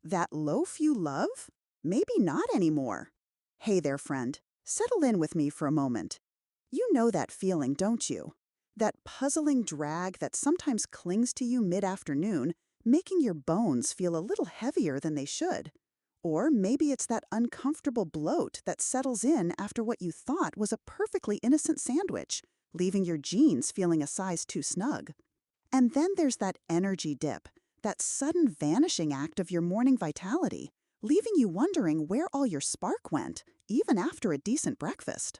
That loaf you love? Maybe not anymore. Hey there, friend. Settle in with me for a moment. You know that feeling, don't you? That puzzling drag that sometimes clings to you mid-afternoon, making your bones feel a little heavier than they should. Or maybe it's that uncomfortable bloat that settles in after what you thought was a perfectly innocent sandwich, leaving your jeans feeling a size too snug. And then there's that energy dip, that sudden vanishing act of your morning vitality, leaving you wondering where all your spark went, even after a decent breakfast.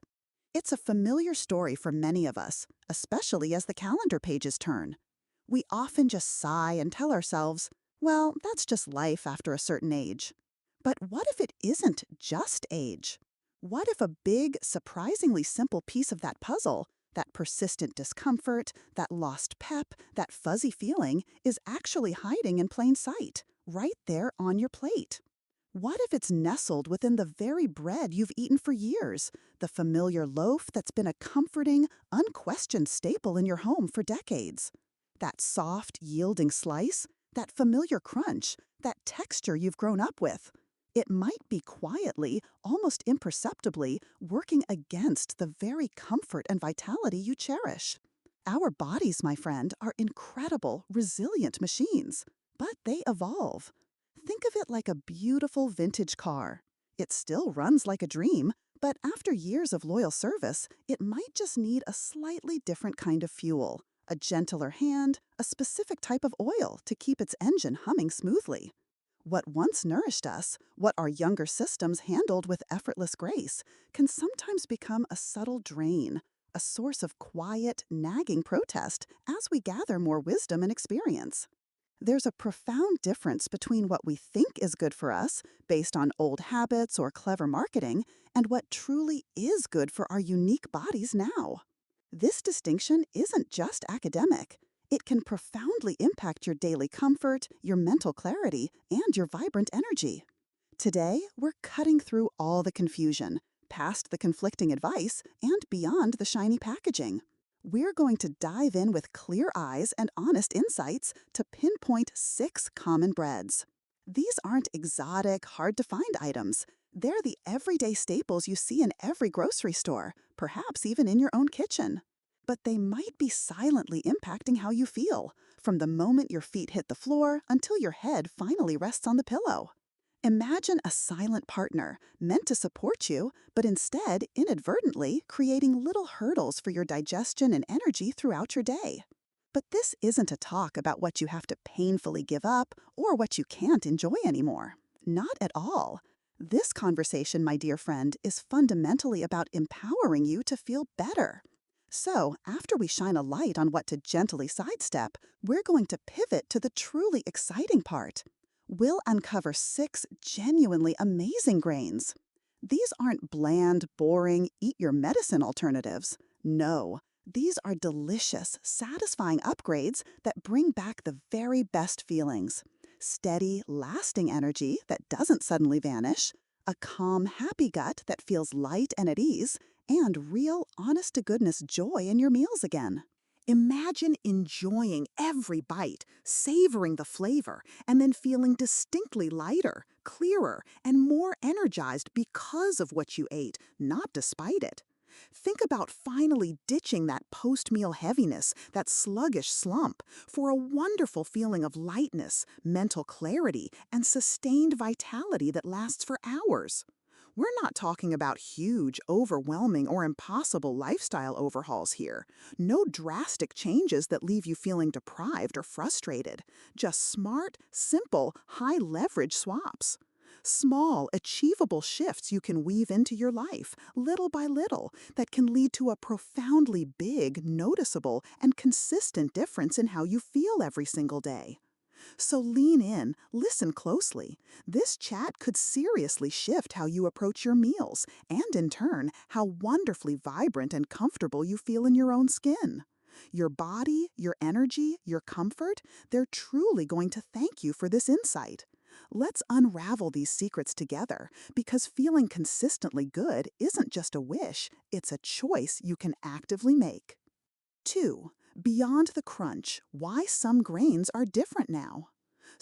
It's a familiar story for many of us, especially as the calendar pages turn. We often just sigh and tell ourselves, well, that's just life after a certain age. But what if it isn't just age? What if a big, surprisingly simple piece of that puzzle, that persistent discomfort, that lost pep, that fuzzy feeling, is actually hiding in plain sight, right there on your plate? What if it's nestled within the very bread you've eaten for years, the familiar loaf that's been a comforting, unquestioned staple in your home for decades? That soft, yielding slice, that familiar crunch, that texture you've grown up with. It might be quietly, almost imperceptibly, working against the very comfort and vitality you cherish. Our bodies, my friend, are incredible, resilient machines, but they evolve. Think of it like a beautiful vintage car. It still runs like a dream, but after years of loyal service, it might just need a slightly different kind of fuel, a gentler hand, a specific type of oil to keep its engine humming smoothly. What once nourished us, what our younger systems handled with effortless grace, can sometimes become a subtle drain, a source of quiet, nagging protest as we gather more wisdom and experience. There's a profound difference between what we think is good for us, based on old habits or clever marketing, and what truly is good for our unique bodies now. This distinction isn't just academic. It can profoundly impact your daily comfort, your mental clarity, and your vibrant energy. Today, we're cutting through all the confusion, past the conflicting advice, and beyond the shiny packaging. We're going to dive in with clear eyes and honest insights to pinpoint 6 common breads. These aren't exotic, hard-to-find items. They're the everyday staples you see in every grocery store, perhaps even in your own kitchen. But they might be silently impacting how you feel, from the moment your feet hit the floor until your head finally rests on the pillow. Imagine a silent partner meant to support you, but instead, inadvertently, creating little hurdles for your digestion and energy throughout your day. But this isn't a talk about what you have to painfully give up or what you can't enjoy anymore. Not at all. This conversation, my dear friend, is fundamentally about empowering you to feel better. So, after we shine a light on what to gently sidestep, we're going to pivot to the truly exciting part. We'll uncover 6 genuinely amazing grains. These aren't bland, boring, eat-your-medicine alternatives. No, these are delicious, satisfying upgrades that bring back the very best feelings. Steady, lasting energy that doesn't suddenly vanish, a calm, happy gut that feels light and at ease, and real, honest-to-goodness joy in your meals again. Imagine enjoying every bite, savoring the flavor, and then feeling distinctly lighter, clearer, and more energized because of what you ate, not despite it. Think about finally ditching that post-meal heaviness, that sluggish slump, for a wonderful feeling of lightness, mental clarity, and sustained vitality that lasts for hours. We're not talking about huge, overwhelming, or impossible lifestyle overhauls here. No drastic changes that leave you feeling deprived or frustrated. Just smart, simple, high-leverage swaps. Small, achievable shifts you can weave into your life, little by little, that can lead to a profoundly big, noticeable, and consistent difference in how you feel every single day. So lean in, listen closely. This chat could seriously shift how you approach your meals, and in turn, how wonderfully vibrant and comfortable you feel in your own skin. Your body, your energy, your comfort, they're truly going to thank you for this insight. Let's unravel these secrets together, because feeling consistently good isn't just a wish, it's a choice you can actively make. 2. Beyond the crunch, why some grains are different now.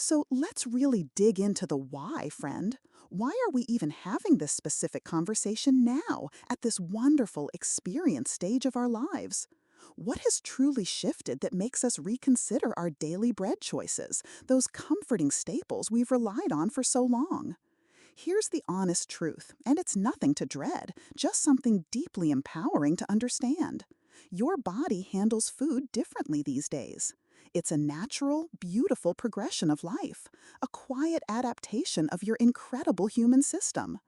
So let's really dig into the why, friend. Why are we even having this specific conversation now, at this wonderful experience stage of our lives? What has truly shifted that makes us reconsider our daily bread choices, those comforting staples we've relied on for so long? Here's the honest truth, and it's nothing to dread, just something deeply empowering to understand. Your body handles food differently these days. It's a natural, beautiful progression of life, a quiet adaptation of your incredible human system.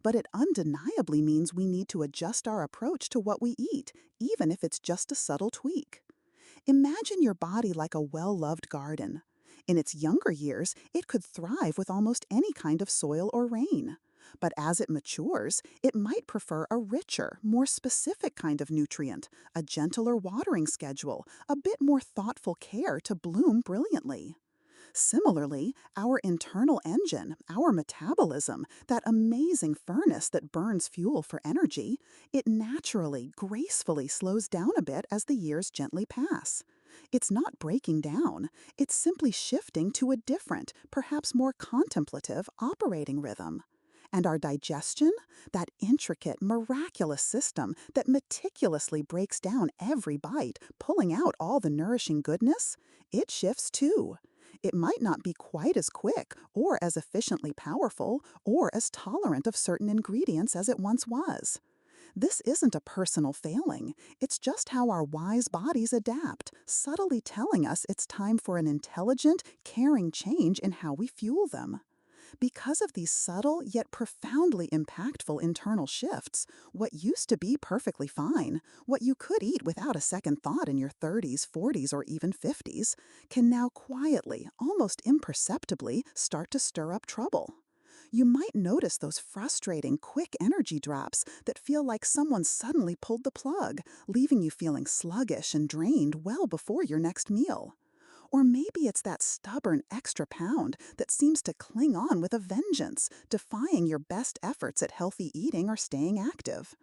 But it undeniably means we need to adjust our approach to what we eat, even if it's just a subtle tweak. Imagine your body like a well-loved garden. In its younger years, it could thrive with almost any kind of soil or rain. But as it matures, it might prefer a richer, more specific kind of nutrient, a gentler watering schedule, a bit more thoughtful care to bloom brilliantly. Similarly, our internal engine, our metabolism, that amazing furnace that burns fuel for energy, it naturally, gracefully slows down a bit as the years gently pass. It's not breaking down, it's simply shifting to a different, perhaps more contemplative operating rhythm. And our digestion, that intricate, miraculous system that meticulously breaks down every bite, pulling out all the nourishing goodness, it shifts too. It might not be quite as quick or as efficiently powerful or as tolerant of certain ingredients as it once was. This isn't a personal failing. It's just how our wise bodies adapt, subtly telling us it's time for an intelligent, caring change in how we fuel them. Because of these subtle yet profoundly impactful internal shifts, what used to be perfectly fine, what you could eat without a second thought in your 30s, 40s, or even 50s, can now quietly, almost imperceptibly, start to stir up trouble. You might notice those frustrating, quick energy drops that feel like someone suddenly pulled the plug, leaving you feeling sluggish and drained well before your next meal. Or maybe it's that stubborn extra pound that seems to cling on with a vengeance, defying your best efforts at healthy eating or staying active.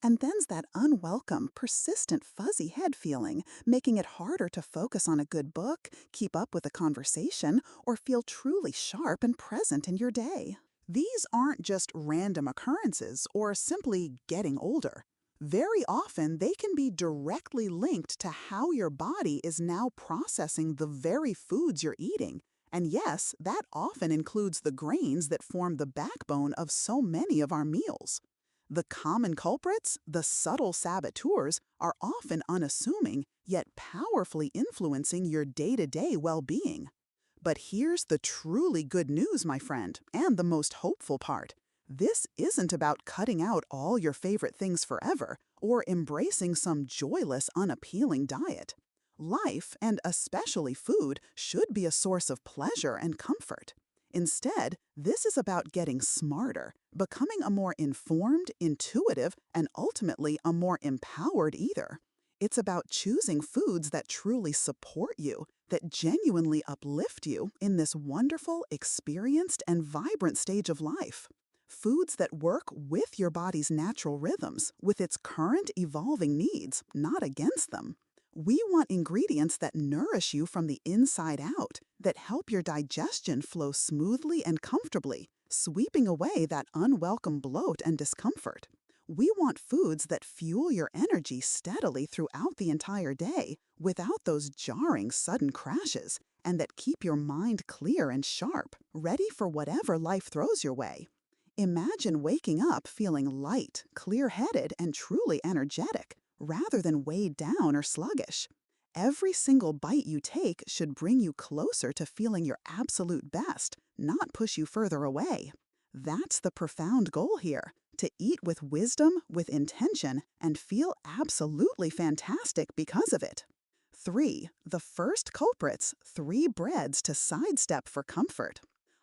And then's that unwelcome, persistent fuzzy head feeling, making it harder to focus on a good book, keep up with a conversation, or feel truly sharp and present in your day. These aren't just random occurrences or simply getting older. Very often, they can be directly linked to how your body is now processing the very foods you're eating. And yes, that often includes the grains that form the backbone of so many of our meals. The common culprits, the subtle saboteurs, are often unassuming, yet powerfully influencing your day-to-day well-being. But here's the truly good news, my friend, and the most hopeful part. This isn't about cutting out all your favorite things forever or embracing some joyless, unappealing diet. Life, and especially food, should be a source of pleasure and comfort. Instead, this is about getting smarter, becoming a more informed, intuitive, and ultimately a more empowered eater. It's about choosing foods that truly support you, that genuinely uplift you in this wonderful, experienced, and vibrant stage of life. Foods that work with your body's natural rhythms, with its current evolving needs, not against them. We want ingredients that nourish you from the inside out, that help your digestion flow smoothly and comfortably, sweeping away that unwelcome bloat and discomfort. We want foods that fuel your energy steadily throughout the entire day, without those jarring sudden crashes, and that keep your mind clear and sharp, ready for whatever life throws your way. Imagine waking up feeling light, clear-headed, and truly energetic, rather than weighed down or sluggish. Every single bite you take should bring you closer to feeling your absolute best, not push you further away. That's the profound goal here, to eat with wisdom, with intention, and feel absolutely fantastic because of it. 3. The first culprits, 3 breads to sidestep for comfort.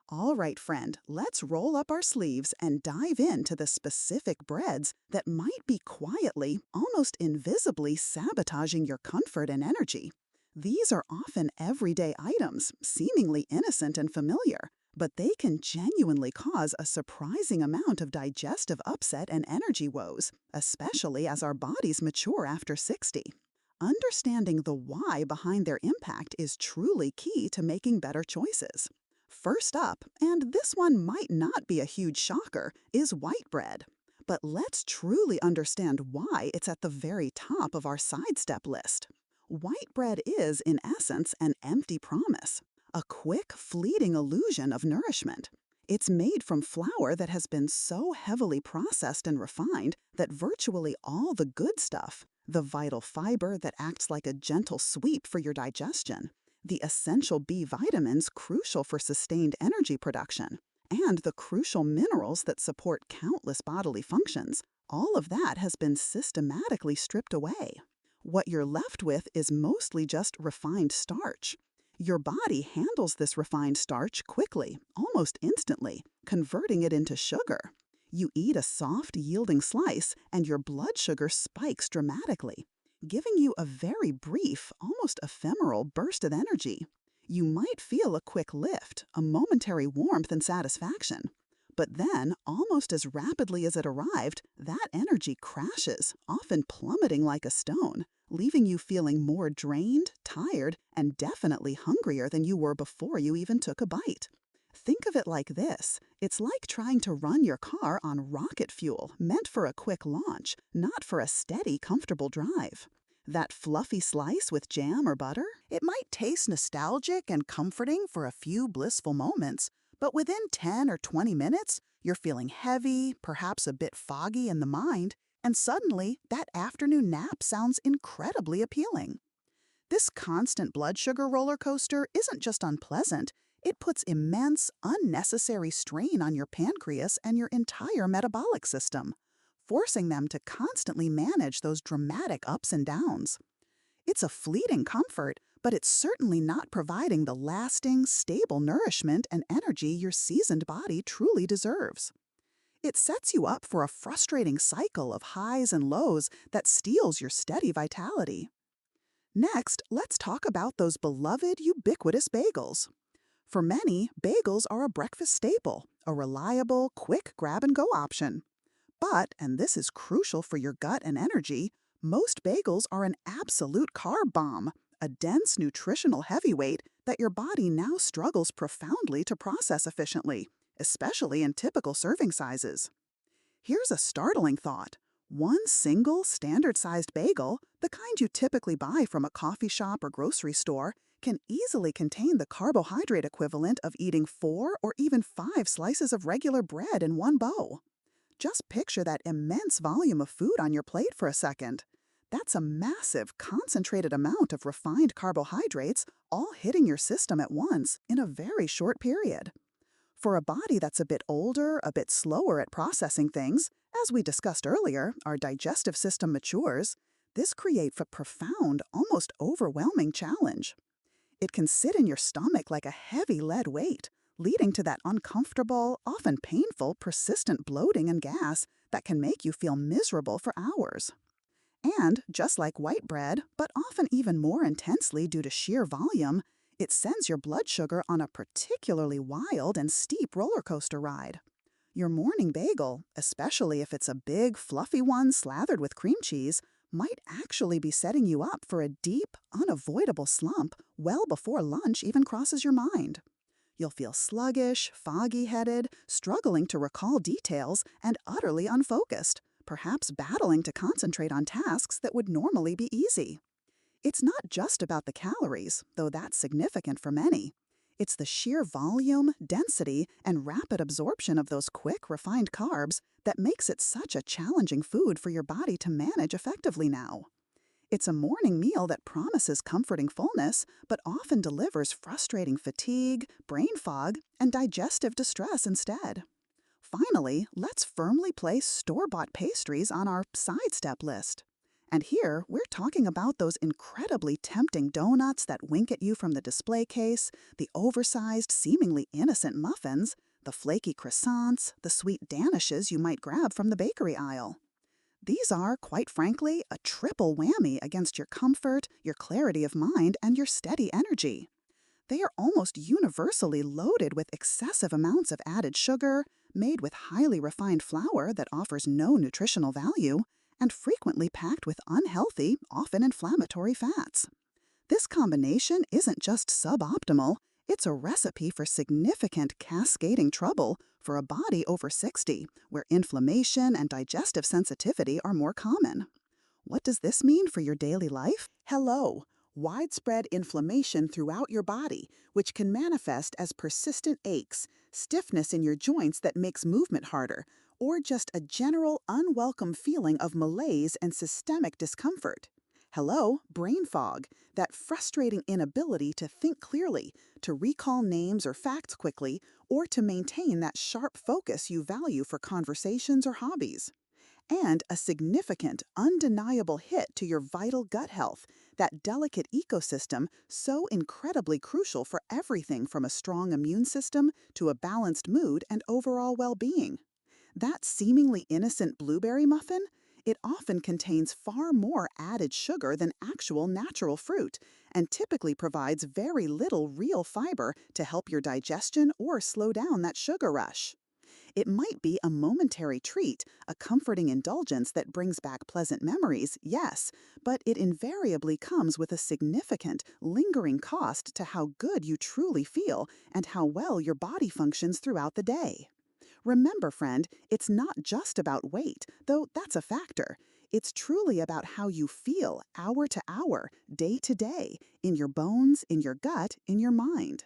All right, friend, let's roll up our sleeves and dive into the specific breads that might be quietly, almost invisibly sabotaging your comfort and energy. These are often everyday items, seemingly innocent and familiar, but they can genuinely cause a surprising amount of digestive upset and energy woes, especially as our bodies mature after 60. Understanding the why behind their impact is truly key to making better choices. First up, and this one might not be a huge shocker, is white bread. But let's truly understand why it's at the very top of our sidestep list. White bread is, in essence, an empty promise, a quick, fleeting illusion of nourishment. It's made from flour that has been so heavily processed and refined that virtually all the good stuff, the vital fiber that acts like a gentle sweep for your digestion, the essential B vitamins crucial for sustained energy production, and the crucial minerals that support countless bodily functions, all of that has been systematically stripped away. What you're left with is mostly just refined starch. Your body handles this refined starch quickly, almost instantly, converting it into sugar. You eat a soft, yielding slice, and your blood sugar spikes dramatically, giving you a very brief, almost ephemeral burst of energy. You might feel a quick lift, a momentary warmth and satisfaction. But then, almost as rapidly as it arrived, that energy crashes, often plummeting like a stone, leaving you feeling more drained, tired, and definitely hungrier than you were before you even took a bite. Think of it like this. It's like trying to run your car on rocket fuel, meant for a quick launch, not for a steady, comfortable drive. That fluffy slice with jam or butter, it might taste nostalgic and comforting for a few blissful moments, but within 10 or 20 minutes, you're feeling heavy, perhaps a bit foggy in the mind, and suddenly that afternoon nap sounds incredibly appealing. This constant blood sugar roller coaster isn't just unpleasant, it puts immense, unnecessary strain on your pancreas and your entire metabolic system, forcing them to constantly manage those dramatic ups and downs. It's a fleeting comfort, but it's certainly not providing the lasting, stable nourishment and energy your seasoned body truly deserves. It sets you up for a frustrating cycle of highs and lows that steals your steady vitality. Next, let's talk about those beloved, ubiquitous bagels. For many, bagels are a breakfast staple, a reliable, quick grab-and-go option. But, and this is crucial for your gut and energy, most bagels are an absolute carb bomb, a dense nutritional heavyweight that your body now struggles profoundly to process efficiently, especially in typical serving sizes. Here's a startling thought. One single standard-sized bagel, the kind you typically buy from a coffee shop or grocery store, can easily contain the carbohydrate equivalent of eating 4 or even 5 slices of regular bread in one bowl. Just picture that immense volume of food on your plate for a second. That's a massive, concentrated amount of refined carbohydrates all hitting your system at once in a very short period. For a body that's a bit older, a bit slower at processing things, as we discussed earlier, our digestive system matures, this creates a profound, almost overwhelming challenge. It can sit in your stomach like a heavy lead weight, leading to that uncomfortable, often painful, persistent bloating and gas that can make you feel miserable for hours. And, just like white bread, but often even more intensely due to sheer volume, it sends your blood sugar on a particularly wild and steep roller coaster ride. Your morning bagel, especially if it's a big, fluffy one slathered with cream cheese, might actually be setting you up for a deep, unavoidable slump well before lunch even crosses your mind. You'll feel sluggish, foggy-headed, struggling to recall details, and utterly unfocused, perhaps battling to concentrate on tasks that would normally be easy. It's not just about the calories, though that's significant for many. It's the sheer volume, density, and rapid absorption of those quick, refined carbs that makes it such a challenging food for your body to manage effectively now. It's a morning meal that promises comforting fullness, but often delivers frustrating fatigue, brain fog, and digestive distress instead. Finally, let's firmly place store-bought pastries on our sidestep list. And here, we're talking about those incredibly tempting donuts that wink at you from the display case, the oversized, seemingly innocent muffins, the flaky croissants, the sweet danishes you might grab from the bakery aisle. These are, quite frankly, a triple whammy against your comfort, your clarity of mind, and your steady energy. They are almost universally loaded with excessive amounts of added sugar, made with highly refined flour that offers no nutritional value, and frequently packed with unhealthy, often inflammatory fats. This combination isn't just suboptimal, It's a recipe for significant cascading trouble for a body over 60, where inflammation and digestive sensitivity are more common. What does this mean for your daily life? Hello. Widespread inflammation throughout your body, which can manifest as persistent aches, stiffness in your joints that makes movement harder, or just a general unwelcome feeling of malaise and systemic discomfort. Hello, brain fog, that frustrating inability to think clearly, to recall names or facts quickly, or to maintain that sharp focus you value for conversations or hobbies. And a significant, undeniable hit to your vital gut health, that delicate ecosystem so incredibly crucial for everything from a strong immune system to a balanced mood and overall well being. That seemingly innocent blueberry muffin? It often contains far more added sugar than actual natural fruit, and typically provides very little real fiber to help your digestion or slow down that sugar rush. It might be a momentary treat, a comforting indulgence that brings back pleasant memories, yes, but it invariably comes with a significant, lingering cost to how good you truly feel and how well your body functions throughout the day. Remember, friend, it's not just about weight, though that's a factor. It's truly about how you feel hour to hour, day to day, in your bones, in your gut, in your mind.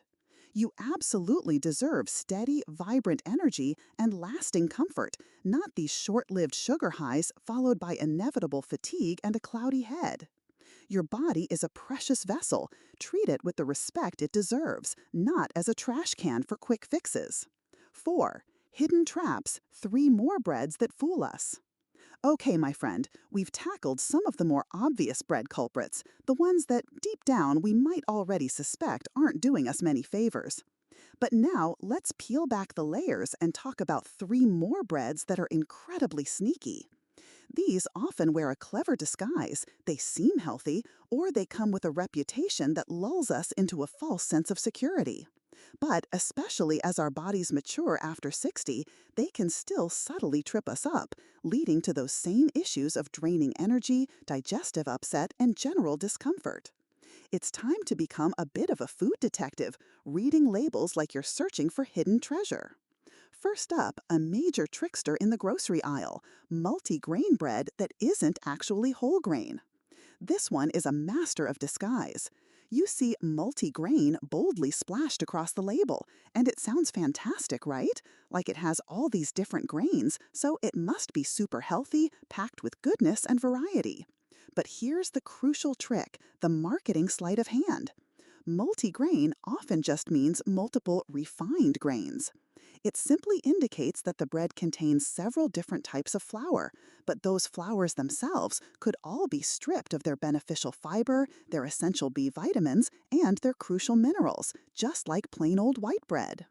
You absolutely deserve steady, vibrant energy and lasting comfort, not these short lived sugar highs followed by inevitable fatigue and a cloudy head. Your body is a precious vessel. Treat it with the respect it deserves, not as a trash can for quick fixes. 4. Hidden traps, 3 more breads that fool us. Okay, my friend, we've tackled some of the more obvious bread culprits, the ones that, deep down, we might already suspect aren't doing us many favors. But now, let's peel back the layers and talk about 3 more breads that are incredibly sneaky. These often wear a clever disguise, they seem healthy, or they come with a reputation that lulls us into a false sense of security. But especially as our bodies mature after 60, they can still subtly trip us up, leading to those same issues of draining energy, digestive upset, and general discomfort. It's time to become a bit of a food detective, reading labels like you're searching for hidden treasure. First up, a major trickster in the grocery aisle, multi-grain bread that isn't actually whole grain. This one is a master of disguise. You see multi-grain boldly splashed across the label, and it sounds fantastic, right? Like it has all these different grains, so it must be super healthy, packed with goodness and variety. But here's the crucial trick, the marketing sleight of hand. Multi-grain often just means multiple refined grains. It simply indicates that the bread contains several different types of flour, but those flours themselves could all be stripped of their beneficial fiber, their essential B vitamins, and their crucial minerals, just like plain old white bread.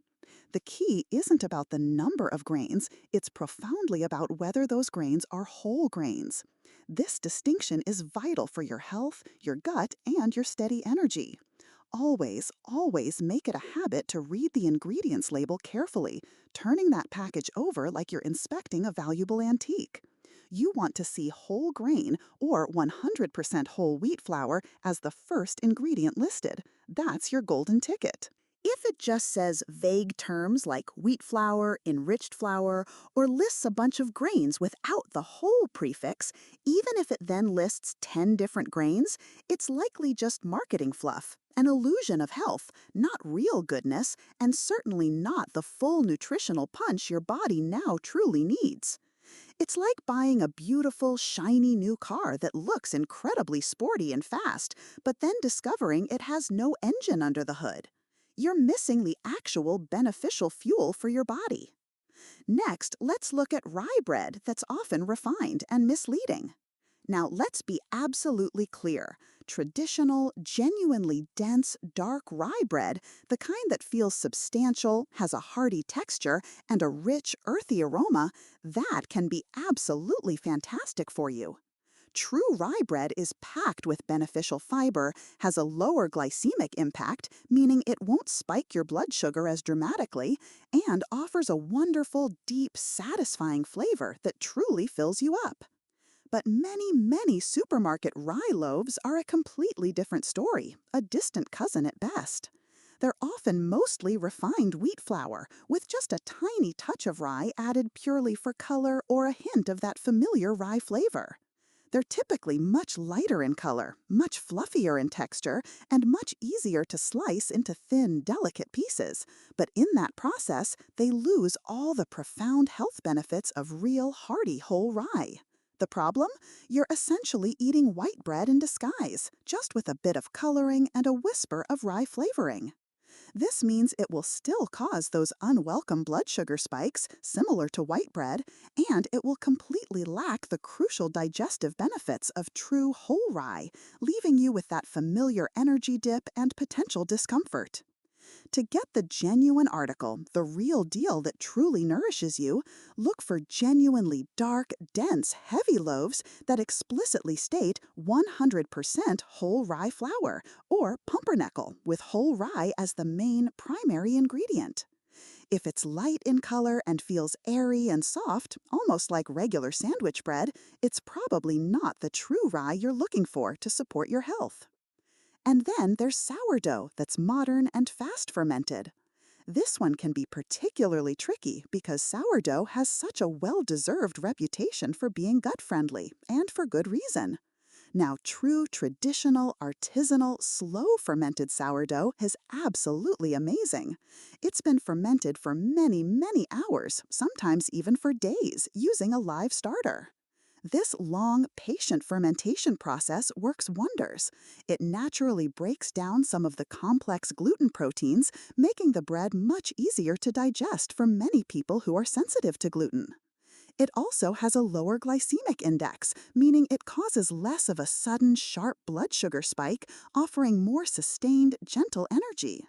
The key isn't about the number of grains, it's profoundly about whether those grains are whole grains. This distinction is vital for your health, your gut, and your steady energy. Always, always make it a habit to read the ingredients label carefully, turning that package over like you're inspecting a valuable antique. You want to see whole grain or 100% whole wheat flour as the first ingredient listed. That's your golden ticket. If it just says vague terms like wheat flour, enriched flour, or lists a bunch of grains without the whole prefix, even if it then lists 10 different grains, it's likely just marketing fluff, an illusion of health, not real goodness, and certainly not the full nutritional punch your body now truly needs. It's like buying a beautiful, shiny new car that looks incredibly sporty and fast, but then discovering it has no engine under the hood. You're missing the actual beneficial fuel for your body. Next, let's look at rye bread that's often refined and misleading. Now, let's be absolutely clear. Traditional, genuinely dense, dark rye bread, the kind that feels substantial, has a hearty texture, and a rich, earthy aroma, that can be absolutely fantastic for you. True rye bread is packed with beneficial fiber, has a lower glycemic impact, meaning it won't spike your blood sugar as dramatically, and offers a wonderful, deep, satisfying flavor that truly fills you up. But many, many supermarket rye loaves are a completely different story, a distant cousin at best. They're often mostly refined wheat flour, with just a tiny touch of rye added purely for color or a hint of that familiar rye flavor. They're typically much lighter in color, much fluffier in texture, and much easier to slice into thin, delicate pieces. But in that process, they lose all the profound health benefits of real, hearty whole rye. The problem? You're essentially eating white bread in disguise, just with a bit of coloring and a whisper of rye flavoring. This means it will still cause those unwelcome blood sugar spikes, similar to white bread, and it will completely lack the crucial digestive benefits of true whole rye, leaving you with that familiar energy dip and potential discomfort. To get the genuine article, the real deal that truly nourishes you, look for genuinely dark, dense, heavy loaves that explicitly state 100% whole rye flour, or pumpernickel, with whole rye as the main primary ingredient. If it's light in color and feels airy and soft, almost like regular sandwich bread, it's probably not the true rye you're looking for to support your health. And then there's sourdough that's modern and fast fermented. This one can be particularly tricky because sourdough has such a well-deserved reputation for being gut-friendly, and for good reason. Now, true, traditional, artisanal, slow-fermented sourdough is absolutely amazing. It's been fermented for many, many hours, sometimes even for days, using a live starter. This long, patient fermentation process works wonders. It naturally breaks down some of the complex gluten proteins, making the bread much easier to digest for many people who are sensitive to gluten. It also has a lower glycemic index, meaning it causes less of a sudden, sharp blood sugar spike, offering more sustained, gentle energy.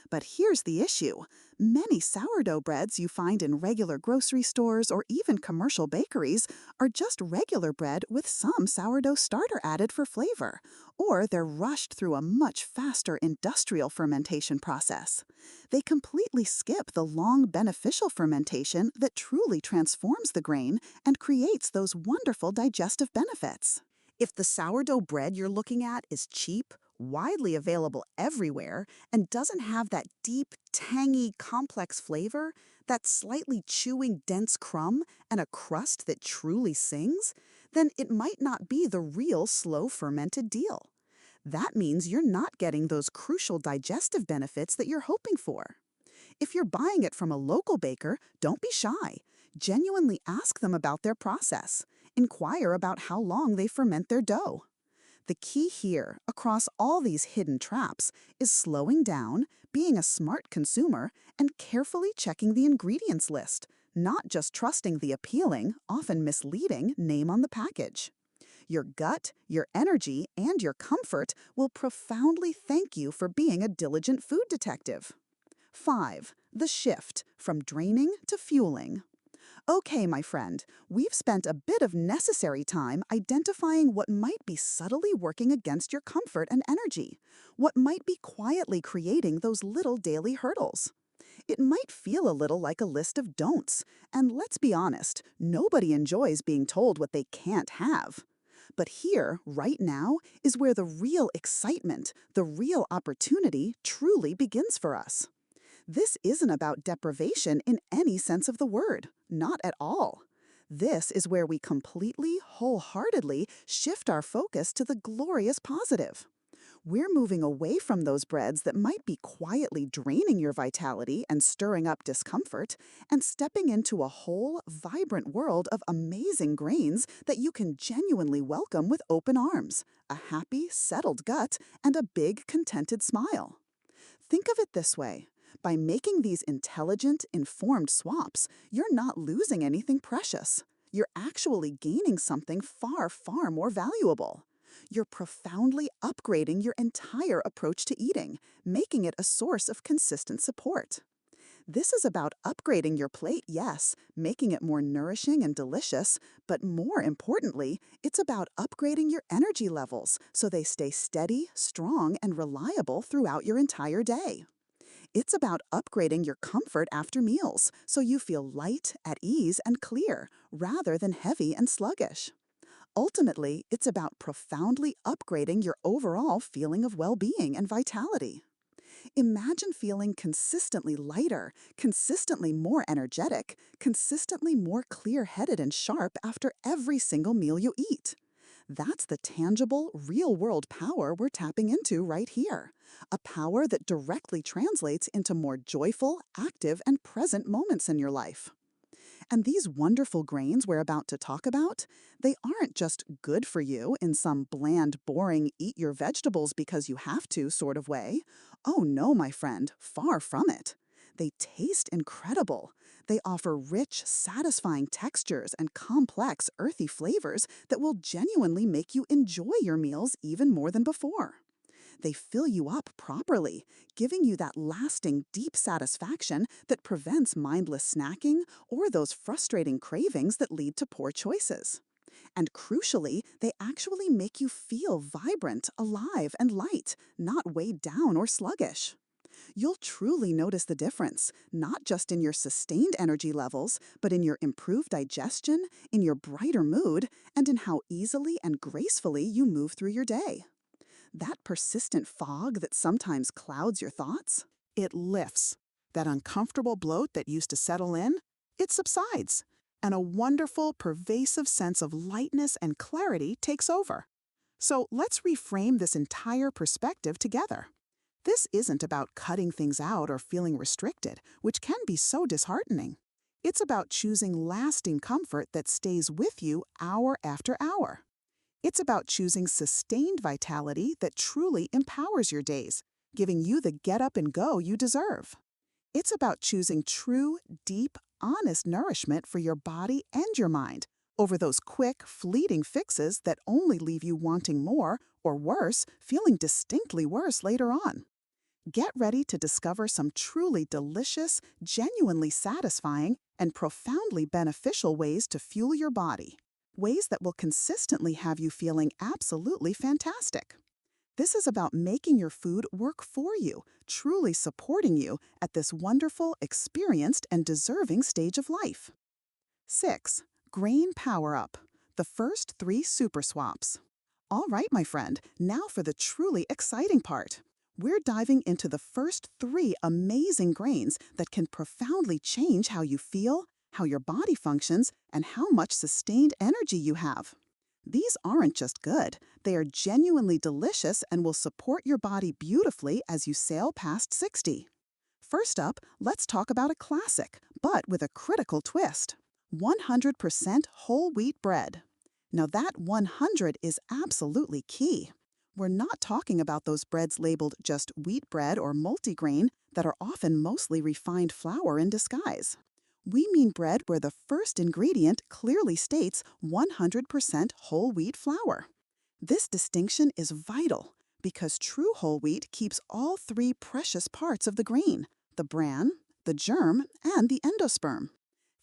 But here's the issue. Many sourdough breads you find in regular grocery stores or even commercial bakeries are just regular bread with some sourdough starter added for flavor, or they're rushed through a much faster industrial fermentation process. They completely skip the long beneficial fermentation that truly transforms the grain and creates those wonderful digestive benefits. If the sourdough bread you're looking at is cheap, widely available everywhere, and doesn't have that deep, tangy, complex flavor, that slightly chewing, dense crumb, and a crust that truly sings, then it might not be the real slow fermented deal. That means you're not getting those crucial digestive benefits that you're hoping for. If you're buying it from a local baker, don't be shy. Genuinely ask them about their process. Inquire about how long they ferment their dough. The key here, across all these hidden traps, is slowing down, being a smart consumer, and carefully checking the ingredients list, not just trusting the appealing, often misleading, name on the package. Your gut, your energy, and your comfort will profoundly thank you for being a diligent food detective. 5. The shift from draining to fueling. Okay, my friend, we've spent a bit of necessary time identifying what might be subtly working against your comfort and energy, what might be quietly creating those little daily hurdles. It might feel a little like a list of don'ts, and let's be honest, nobody enjoys being told what they can't have. But here, right now, is where the real excitement, the real opportunity truly begins for us. This isn't about deprivation in any sense of the word, not at all. This is where we completely, wholeheartedly shift our focus to the glorious positive. We're moving away from those breads that might be quietly draining your vitality and stirring up discomfort, and stepping into a whole, vibrant world of amazing grains that you can genuinely welcome with open arms, a happy, settled gut, and a big, contented smile. Think of it this way. By making these intelligent, informed swaps, you're not losing anything precious. You're actually gaining something far, far more valuable. You're profoundly upgrading your entire approach to eating, making it a source of consistent support. This is about upgrading your plate, yes, making it more nourishing and delicious, but more importantly, it's about upgrading your energy levels so they stay steady, strong, and reliable throughout your entire day. It's about upgrading your comfort after meals so you feel light, at ease, and clear, rather than heavy and sluggish. Ultimately, it's about profoundly upgrading your overall feeling of well-being and vitality. Imagine feeling consistently lighter, consistently more energetic, consistently more clear-headed and sharp after every single meal you eat. That's the tangible, real-world power we're tapping into right here. A power that directly translates into more joyful, active, and present moments in your life. And these wonderful grains we're about to talk about, they aren't just good for you in some bland, boring, eat your vegetables because you have to sort of way. Oh no, my friend, far from it. They taste incredible. They offer rich, satisfying textures and complex, earthy flavors that will genuinely make you enjoy your meals even more than before. They fill you up properly, giving you that lasting, deep satisfaction that prevents mindless snacking or those frustrating cravings that lead to poor choices. And crucially, they actually make you feel vibrant, alive, and light, not weighed down or sluggish. You'll truly notice the difference, not just in your sustained energy levels, but in your improved digestion, in your brighter mood, and in how easily and gracefully you move through your day. That persistent fog that sometimes clouds your thoughts, it lifts. That uncomfortable bloat that used to settle in, it subsides. And a wonderful, pervasive sense of lightness and clarity takes over. So let's reframe this entire perspective together. This isn't about cutting things out or feeling restricted, which can be so disheartening. It's about choosing lasting comfort that stays with you hour after hour. It's about choosing sustained vitality that truly empowers your days, giving you the get up and go you deserve. It's about choosing true, deep, honest nourishment for your body and your mind over those quick, fleeting fixes that only leave you wanting more, or worse, feeling distinctly worse later on. Get ready to discover some truly delicious, genuinely satisfying, and profoundly beneficial ways to fuel your body. Ways that will consistently have you feeling absolutely fantastic. This is about making your food work for you, truly supporting you at this wonderful, experienced, and deserving stage of life. 6. Grain Power Up. The first 3 super swaps. All right, my friend, now for the truly exciting part. We're diving into the first 3 amazing grains that can profoundly change how you feel, how your body functions, and how much sustained energy you have. These aren't just good, they are genuinely delicious and will support your body beautifully as you sail past 60. First up, let's talk about a classic, but with a critical twist. 100% whole wheat bread. Now that 100 is absolutely key. We're not talking about those breads labeled just wheat bread or multigrain that are often mostly refined flour in disguise. We mean bread where the first ingredient clearly states 100% whole wheat flour. This distinction is vital because true whole wheat keeps all 3 precious parts of the grain: the bran, the germ, and the endosperm.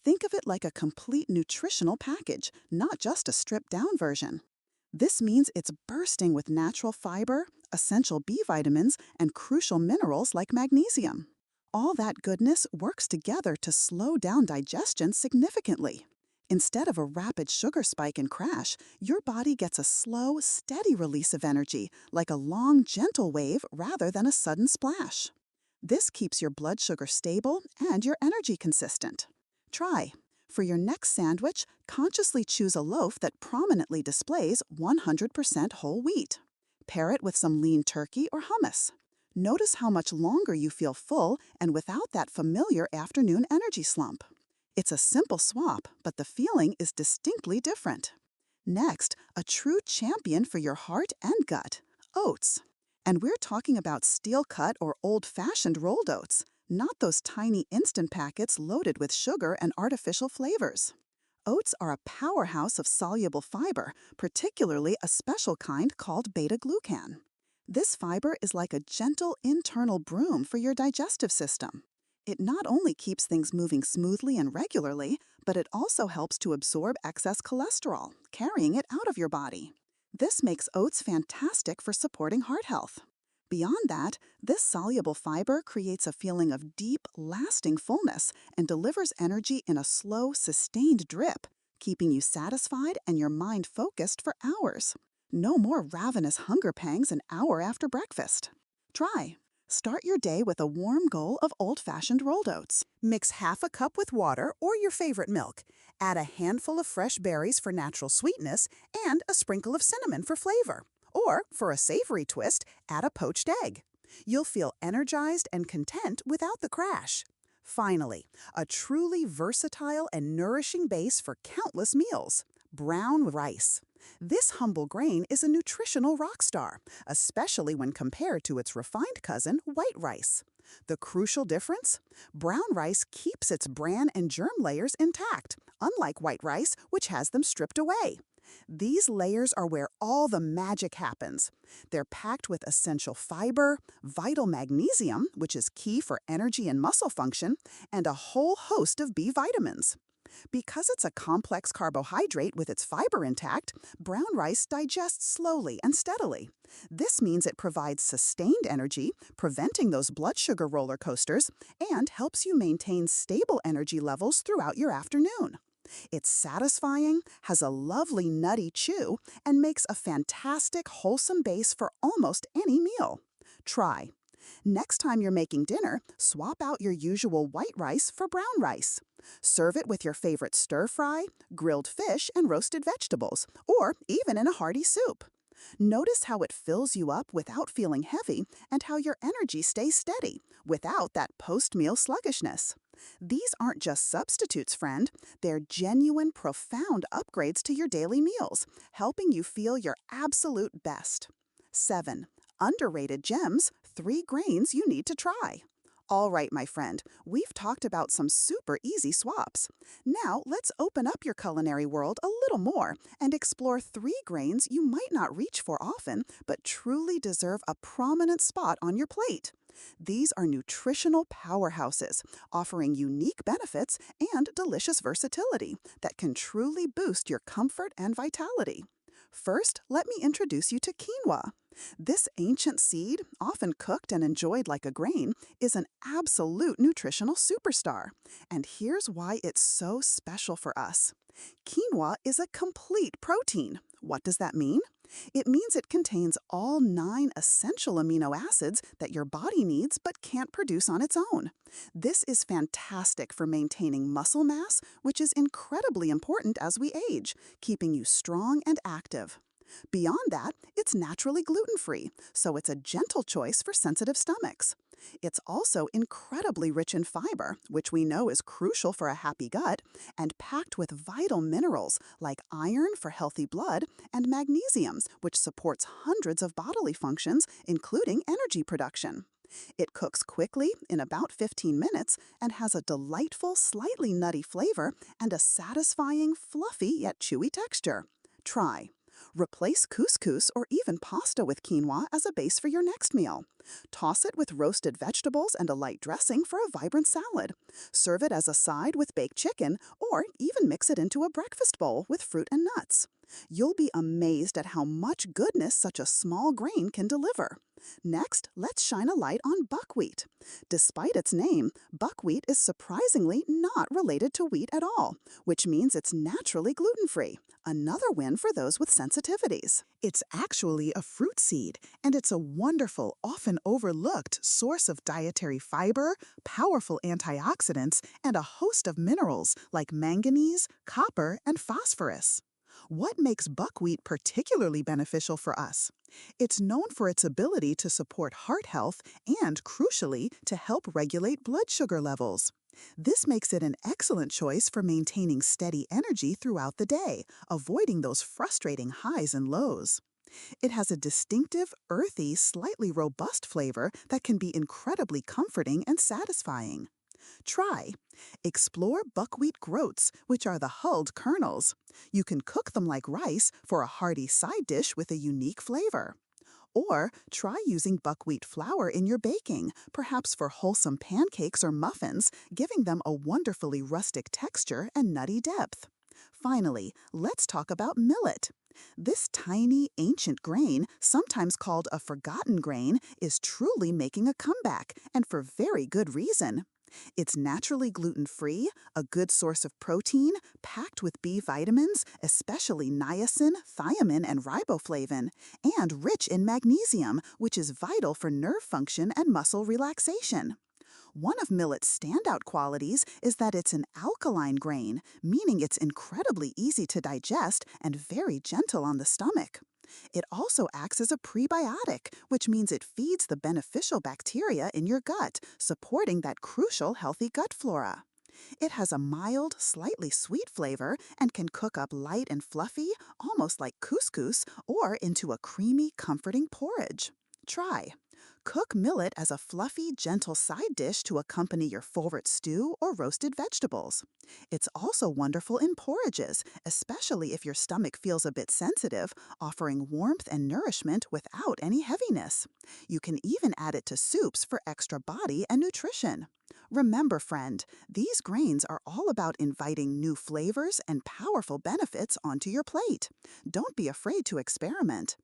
Think of it like a complete nutritional package, not just a stripped-down version. This means it's bursting with natural fiber, essential B vitamins, and crucial minerals like magnesium. All that goodness works together to slow down digestion significantly. Instead of a rapid sugar spike and crash, your body gets a slow, steady release of energy, like a long, gentle wave rather than a sudden splash. This keeps your blood sugar stable and your energy consistent. Try. For your next sandwich, consciously choose a loaf that prominently displays 100% whole wheat. Pair it with some lean turkey or hummus. Notice how much longer you feel full and without that familiar afternoon energy slump. It's a simple swap, but the feeling is distinctly different. Next, a true champion for your heart and gut: oats. And we're talking about steel-cut or old-fashioned rolled oats, not those tiny instant packets loaded with sugar and artificial flavors. Oats are a powerhouse of soluble fiber, particularly a special kind called beta-glucan. This fiber is like a gentle internal broom for your digestive system. It not only keeps things moving smoothly and regularly, but it also helps to absorb excess cholesterol, carrying it out of your body. This makes oats fantastic for supporting heart health. Beyond that, this soluble fiber creates a feeling of deep, lasting fullness and delivers energy in a slow, sustained drip, keeping you satisfied and your mind focused for hours. No more ravenous hunger pangs an hour after breakfast. Try. Start your day with a warm bowl of old-fashioned rolled oats. Mix half a cup with water or your favorite milk. Add a handful of fresh berries for natural sweetness and a sprinkle of cinnamon for flavor. Or, for a savory twist, add a poached egg. You'll feel energized and content without the crash. Finally, a truly versatile and nourishing base for countless meals. Brown rice. This humble grain is a nutritional rock star, especially when compared to its refined cousin, white rice. The crucial difference? Brown rice keeps its bran and germ layers intact, unlike white rice, which has them stripped away. These layers are where all the magic happens. They're packed with essential fiber, vital magnesium, which is key for energy and muscle function, and a whole host of B vitamins. Because it's a complex carbohydrate with its fiber intact, brown rice digests slowly and steadily. This means it provides sustained energy, preventing those blood sugar roller coasters, and helps you maintain stable energy levels throughout your afternoon. It's satisfying, has a lovely nutty chew, and makes a fantastic wholesome base for almost any meal. Try. Next time you're making dinner, swap out your usual white rice for brown rice. Serve it with your favorite stir-fry, grilled fish, and roasted vegetables, or even in a hearty soup. Notice how it fills you up without feeling heavy and how your energy stays steady without that post-meal sluggishness. These aren't just substitutes, friend. They're genuine, profound upgrades to your daily meals, helping you feel your absolute best. 7. Underrated gems, 3 grains you need to try. All right, my friend, we've talked about some super easy swaps. Now, let's open up your culinary world a little more and explore 3 grains you might not reach for often, but truly deserve a prominent spot on your plate. These are nutritional powerhouses, offering unique benefits and delicious versatility that can truly boost your comfort and vitality. First, let me introduce you to quinoa. This ancient seed, often cooked and enjoyed like a grain, is an absolute nutritional superstar. And here's why it's so special for us. Quinoa is a complete protein. What does that mean? It means it contains all 9 essential amino acids that your body needs but can't produce on its own. This is fantastic for maintaining muscle mass, which is incredibly important as we age, keeping you strong and active. Beyond that, it's naturally gluten-free, so it's a gentle choice for sensitive stomachs. It's also incredibly rich in fiber, which we know is crucial for a happy gut, and packed with vital minerals like iron for healthy blood and magnesium, which supports hundreds of bodily functions, including energy production. It cooks quickly, in about 15 minutes, and has a delightful, slightly nutty flavor and a satisfying, fluffy yet chewy texture. Try. Replace couscous or even pasta with quinoa as a base for your next meal. Toss it with roasted vegetables and a light dressing for a vibrant salad. Serve it as a side with baked chicken, or even mix it into a breakfast bowl with fruit and nuts. You'll be amazed at how much goodness such a small grain can deliver. Next, let's shine a light on buckwheat. Despite its name, buckwheat is surprisingly not related to wheat at all, which means it's naturally gluten-free. Another win for those with sensitivities. It's actually a fruit seed, and it's a wonderful, often overlooked source of dietary fiber, powerful antioxidants, and a host of minerals like manganese, copper, and phosphorus. What makes buckwheat particularly beneficial for us? It's known for its ability to support heart health and, crucially, to help regulate blood sugar levels. This makes it an excellent choice for maintaining steady energy throughout the day, avoiding those frustrating highs and lows. It has a distinctive, earthy, slightly robust flavor that can be incredibly comforting and satisfying. Try. Explore buckwheat groats, which are the hulled kernels. You can cook them like rice for a hearty side dish with a unique flavor. Or try using buckwheat flour in your baking, perhaps for wholesome pancakes or muffins, giving them a wonderfully rustic texture and nutty depth. Finally, let's talk about millet. This tiny, ancient grain, sometimes called a forgotten grain, is truly making a comeback, and for very good reason. It's naturally gluten-free, a good source of protein, packed with B vitamins, especially niacin, thiamine, and riboflavin, and rich in magnesium, which is vital for nerve function and muscle relaxation. One of millet's standout qualities is that it's an alkaline grain, meaning it's incredibly easy to digest and very gentle on the stomach. It also acts as a prebiotic, which means it feeds the beneficial bacteria in your gut, supporting that crucial healthy gut flora. It has a mild, slightly sweet flavor and can cook up light and fluffy, almost like couscous, or into a creamy, comforting porridge. Try. Cook millet as a fluffy, gentle side dish to accompany your favorite stew or roasted vegetables. It's also wonderful in porridges, especially if your stomach feels a bit sensitive, offering warmth and nourishment without any heaviness. You can even add it to soups for extra body and nutrition. Remember, friend, these grains are all about inviting new flavors and powerful benefits onto your plate. Don't be afraid to experiment.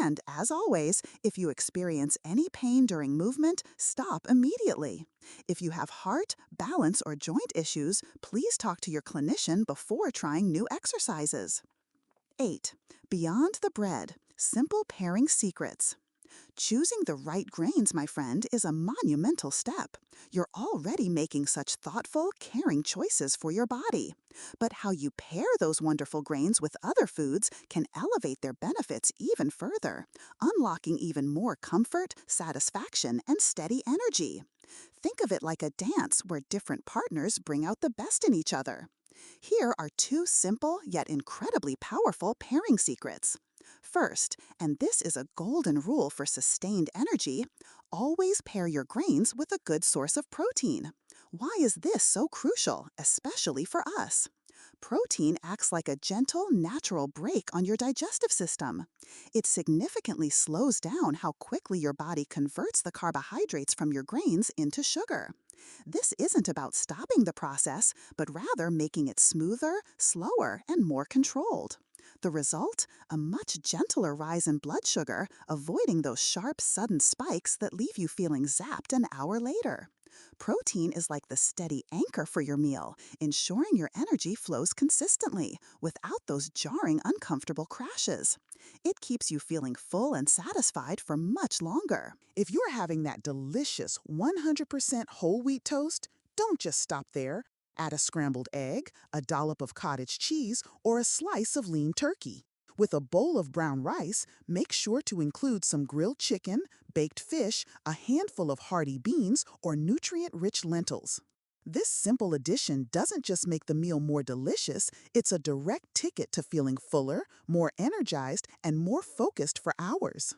And, as always, if you experience any pain during movement, stop immediately. If you have heart, balance, or joint issues, please talk to your clinician before trying new exercises. 8. Beyond the bread, simple pairing secrets. Choosing the right grains, my friend, is a monumental step. You're already making such thoughtful, caring choices for your body. But how you pair those wonderful grains with other foods can elevate their benefits even further, unlocking even more comfort, satisfaction, and steady energy. Think of it like a dance where different partners bring out the best in each other. Here are two simple yet incredibly powerful pairing secrets. First, and this is a golden rule for sustained energy, always pair your grains with a good source of protein. Why is this so crucial, especially for us? Protein acts like a gentle, natural brake on your digestive system. It significantly slows down how quickly your body converts the carbohydrates from your grains into sugar. This isn't about stopping the process, but rather making it smoother, slower, and more controlled. The result? A much gentler rise in blood sugar, avoiding those sharp, sudden spikes that leave you feeling zapped an hour later. Protein is like the steady anchor for your meal, ensuring your energy flows consistently, without those jarring, uncomfortable crashes. It keeps you feeling full and satisfied for much longer. If you're having that delicious 100% whole wheat toast, don't just stop there. Add a scrambled egg, a dollop of cottage cheese, or a slice of lean turkey. With a bowl of brown rice, make sure to include some grilled chicken, baked fish, a handful of hearty beans, or nutrient-rich lentils. This simple addition doesn't just make the meal more delicious, it's a direct ticket to feeling fuller, more energized, and more focused for hours.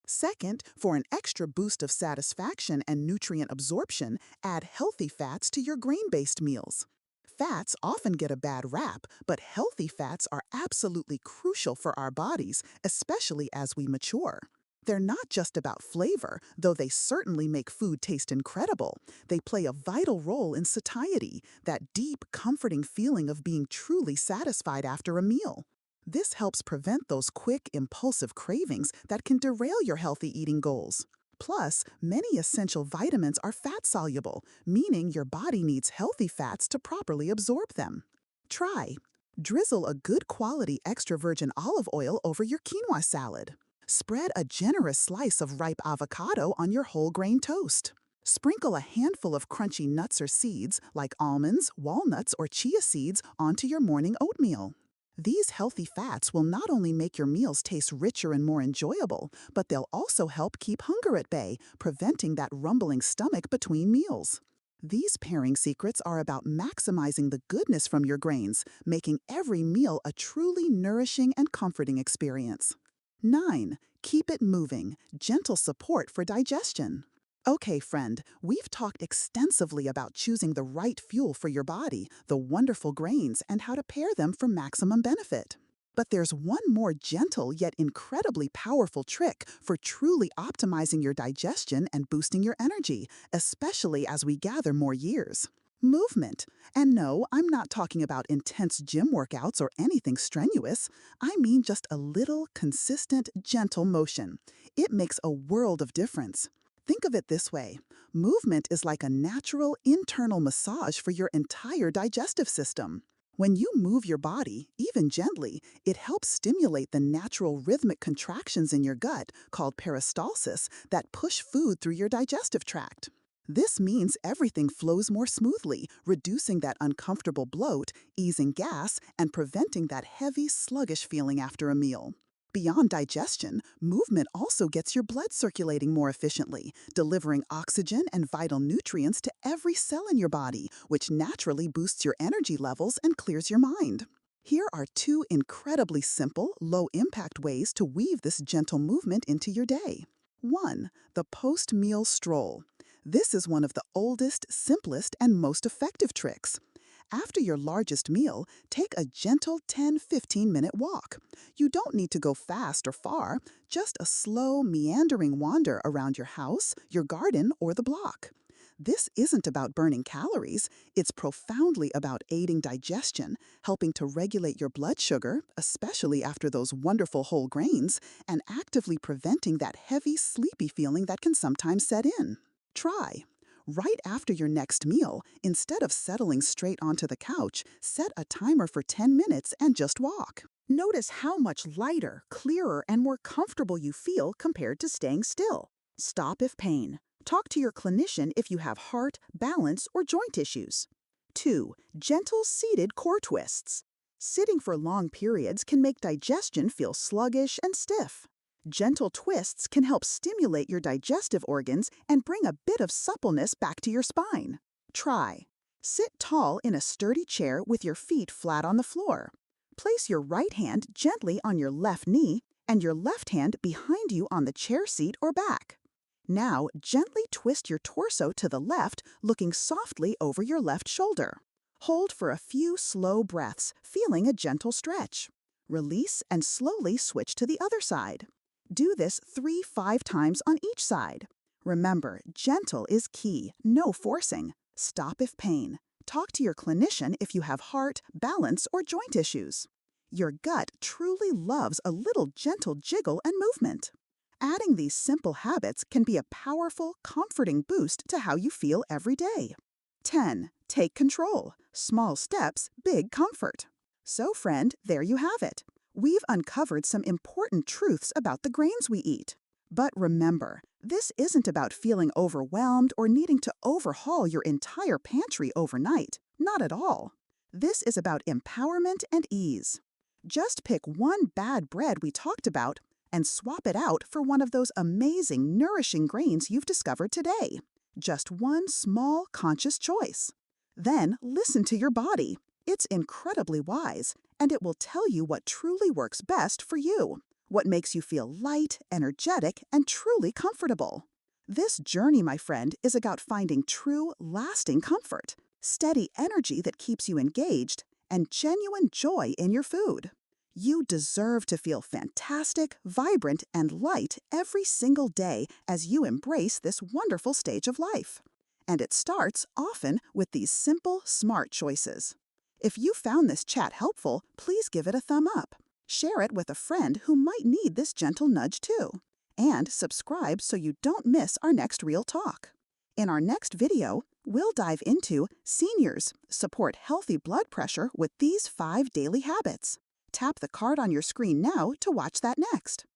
Second, for an extra boost of satisfaction and nutrient absorption, add healthy fats to your grain-based meals. Fats often get a bad rap, but healthy fats are absolutely crucial for our bodies, especially as we mature. They're not just about flavor, though they certainly make food taste incredible. They play a vital role in satiety, that deep, comforting feeling of being truly satisfied after a meal. This helps prevent those quick, impulsive cravings that can derail your healthy eating goals. Plus, many essential vitamins are fat-soluble, meaning your body needs healthy fats to properly absorb them. Try. Drizzle a good quality extra virgin olive oil over your quinoa salad. Spread a generous slice of ripe avocado on your whole grain toast. Sprinkle a handful of crunchy nuts or seeds, like almonds, walnuts, or chia seeds, onto your morning oatmeal. These healthy fats will not only make your meals taste richer and more enjoyable, but they'll also help keep hunger at bay, preventing that rumbling stomach between meals. These pairing secrets are about maximizing the goodness from your grains, making every meal a truly nourishing and comforting experience. 9. Keep it moving. Gentle support for digestion. Okay, friend, we've talked extensively about choosing the right fuel for your body, the wonderful grains, and how to pair them for maximum benefit. But there's one more gentle yet incredibly powerful trick for truly optimizing your digestion and boosting your energy, especially as we gather more years. Movement. And no, I'm not talking about intense gym workouts or anything strenuous. I mean just a little, consistent, gentle motion. It makes a world of difference. Think of it this way. Movement is like a natural internal massage for your entire digestive system. When you move your body, even gently, it helps stimulate the natural rhythmic contractions in your gut, called peristalsis, that push food through your digestive tract. This means everything flows more smoothly, reducing that uncomfortable bloat, easing gas, and preventing that heavy, sluggish feeling after a meal. Beyond digestion, movement also gets your blood circulating more efficiently, delivering oxygen and vital nutrients to every cell in your body, which naturally boosts your energy levels and clears your mind. Here are two incredibly simple, low-impact ways to weave this gentle movement into your day. 1. The post-meal stroll. This is one of the oldest, simplest, and most effective tricks. After your largest meal, take a gentle 10-15-minute walk. You don't need to go fast or far, just a slow, meandering wander around your house, your garden, or the block. This isn't about burning calories, it's profoundly about aiding digestion, helping to regulate your blood sugar, especially after those wonderful whole grains, and actively preventing that heavy, sleepy feeling that can sometimes set in. Try. Right after your next meal, instead of settling straight onto the couch, set a timer for 10 minutes and just walk. Notice how much lighter, clearer, and more comfortable you feel compared to staying still. Stop if pain. Talk to your clinician if you have heart, balance, or joint issues. 2. Gentle seated core twists. Sitting for long periods can make digestion feel sluggish and stiff. Gentle twists can help stimulate your digestive organs and bring a bit of suppleness back to your spine. Try. Sit tall in a sturdy chair with your feet flat on the floor. Place your right hand gently on your left knee and your left hand behind you on the chair seat or back. Now, gently twist your torso to the left, looking softly over your left shoulder. Hold for a few slow breaths, feeling a gentle stretch. Release and slowly switch to the other side. Do this 3-5 times on each side. Remember, gentle is key, no forcing. Stop if pain. Talk to your clinician if you have heart, balance, or joint issues. Your gut truly loves a little gentle jiggle and movement. Adding these simple habits can be a powerful, comforting boost to how you feel every day. 10. Take control. Small steps, big comfort. So, friend, there you have it. We've uncovered some important truths about the grains we eat. But remember, this isn't about feeling overwhelmed or needing to overhaul your entire pantry overnight. Not at all. This is about empowerment and ease. Just pick one bad bread we talked about and swap it out for one of those amazing, nourishing grains you've discovered today. Just one small, conscious choice. Then listen to your body. It's incredibly wise, and it will tell you what truly works best for you, what makes you feel light, energetic, and truly comfortable. This journey, my friend, is about finding true, lasting comfort, steady energy that keeps you engaged, and genuine joy in your food. You deserve to feel fantastic, vibrant, and light every single day as you embrace this wonderful stage of life. And it starts often with these simple, smart choices. If you found this chat helpful, please give it a thumb up. Share it with a friend who might need this gentle nudge too. And subscribe so you don't miss our next Real Talk. In our next video, we'll dive into seniors support healthy blood pressure with these 5 daily habits. Tap the card on your screen now to watch that next.